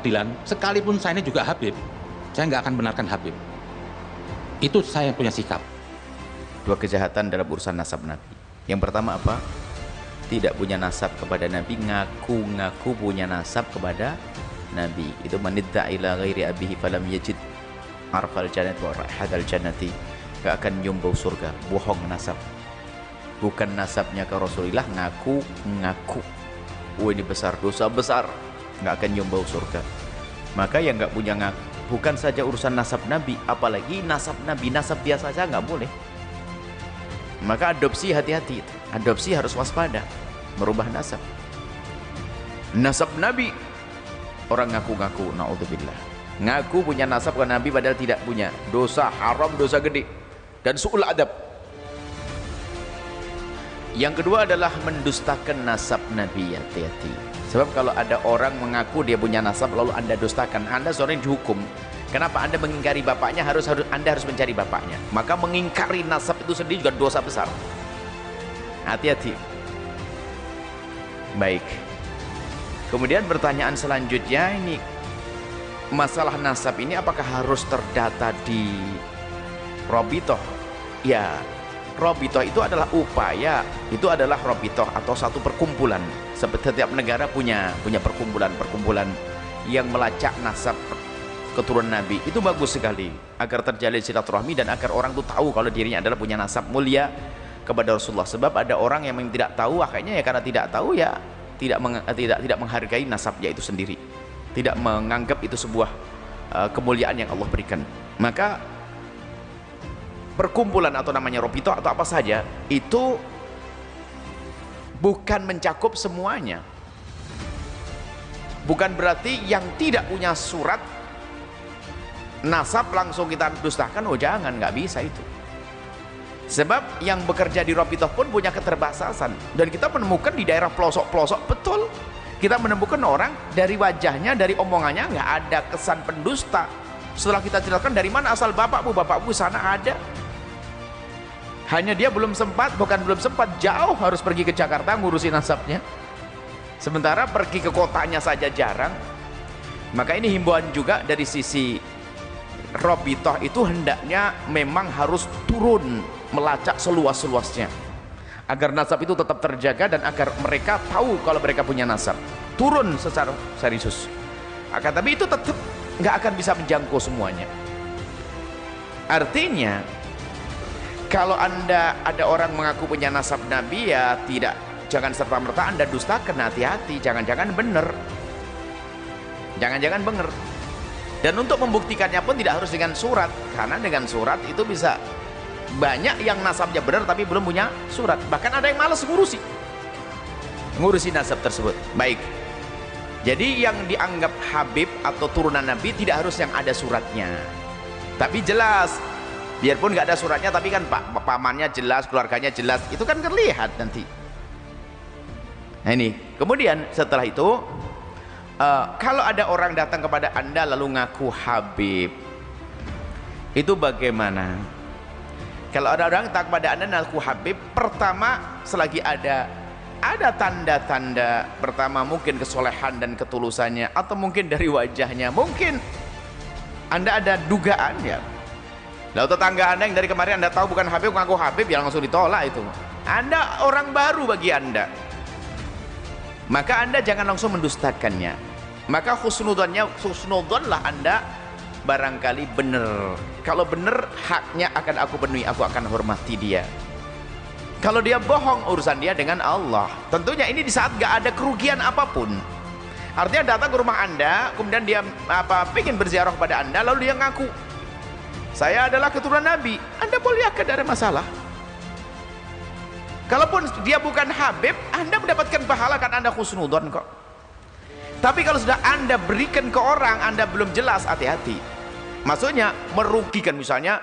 pengadilan, sekalipun saya ini juga Habib, saya nggak akan benarkan Habib. Itu saya yang punya sikap. Dua kejahatan dalam urusan nasab Nabi. Yang pertama apa? Tidak punya nasab kepada Nabi, ngaku-ngaku punya nasab kepada Nabi. Itu manidda ila ghairi abihi falam yajid arfal jannati wa raihatal jannati. Gak akan nyombau surga, bohong nasab. Bukan nasabnya ke Rasulullah, ngaku-ngaku. Oh ini besar, dosa besar, gak akan nyombau surga. Maka yang gak punya ngaku, bukan saja urusan nasab Nabi, apalagi nasab Nabi, nasab biasa saja gak boleh. Maka adopsi hati-hati, adopsi harus waspada, merubah nasab. Nasab Nabi, orang ngaku-ngaku, na'udzubillah, ngaku punya nasab ke Nabi padahal tidak punya, dosa haram, dosa gede, dan su'ul adab. Yang kedua adalah mendustakan nasab Nabi, hati-hati. Sebab kalau ada orang mengaku dia punya nasab lalu anda dustakan, anda seorang dihukum. Kenapa? Anda mengingkari bapaknya, anda harus mencari bapaknya. Maka mengingkari nasab itu sendiri juga dosa besar. Hati-hati. Baik. Kemudian pertanyaan selanjutnya, ini masalah nasab ini apakah harus terdata di Robitoh? Ya, Robitoh itu adalah upaya, itu adalah Robitoh atau satu perkumpulan. Setiap negara punya perkumpulan yang melacak nasab keturunan Nabi. Itu bagus sekali agar terjalin silaturahmi dan agar orang itu tahu kalau dirinya adalah punya nasab mulia kepada Rasulullah. Sebab ada orang yang tidak tahu, akhirnya ya karena tidak tahu ya tidak menghargai nasabnya itu sendiri, tidak menganggap itu sebuah kemuliaan yang Allah berikan. Maka perkumpulan atau namanya Robito atau apa saja itu bukan mencakup semuanya. Bukan berarti yang tidak punya surat nasab langsung kita dustakan. Oh jangan, nggak bisa itu. Sebab yang bekerja di Robitoh pun punya keterbatasan, dan kita menemukan di daerah pelosok-pelosok, betul kita menemukan orang dari wajahnya, dari omongannya nggak ada kesan pendusta. Setelah kita ceritakan dari mana asal bapakmu sana ada, hanya dia belum sempat, jauh harus pergi ke Jakarta ngurusin nasabnya, sementara pergi ke kotanya saja jarang. Maka ini himbauan juga dari sisi Robitoh, itu hendaknya memang harus turun melacak seluas-luasnya agar nasab itu tetap terjaga dan agar mereka tahu kalau mereka punya nasab, turun secara serius. Tapi itu tetap nggak akan bisa menjangkau semuanya. Artinya kalau anda ada orang mengaku punya nasab Nabi, ya jangan serta-merta anda dustakan, hati-hati, jangan-jangan benar, jangan-jangan benar. Dan untuk membuktikannya pun tidak harus dengan surat, karena dengan surat itu bisa banyak yang nasabnya benar tapi belum punya surat, bahkan ada yang malas ngurusi nasab tersebut. Baik, jadi yang dianggap Habib atau turunan Nabi tidak harus yang ada suratnya, tapi jelas, biarpun nggak ada suratnya tapi kan pamannya jelas, keluarganya jelas, itu kan terlihat nanti. Nah ini kemudian setelah itu kalau ada orang datang kepada anda lalu ngaku Habib, itu bagaimana? Kalau ada orang datang kepada anda ngaku Habib, pertama selagi ada tanda-tanda, pertama mungkin kesolehan dan ketulusannya, atau mungkin dari wajahnya, mungkin anda ada dugaan ya. Lalu tetangga anda yang dari kemarin anda tahu bukan Habib, ngaku Habib, ya langsung ditolak itu. Anda orang baru bagi anda, maka anda jangan langsung mendustakannya. Maka husnudonlah anda, barangkali benar. Kalau benar, haknya akan aku penuhi, aku akan hormati dia. Kalau dia bohong, urusan dia dengan Allah. Tentunya ini di saat gak ada kerugian apapun. Artinya datang ke rumah anda, kemudian dia ingin berziarah kepada anda, lalu dia ngaku saya adalah keturunan Nabi, anda boleh, akan ada masalah. Kalaupun dia bukan Habib, anda mendapatkan pahala, kan anda husnudon kok. Tapi kalau sudah anda berikan ke orang, anda belum jelas, hati-hati. Maksudnya merugikan, misalnya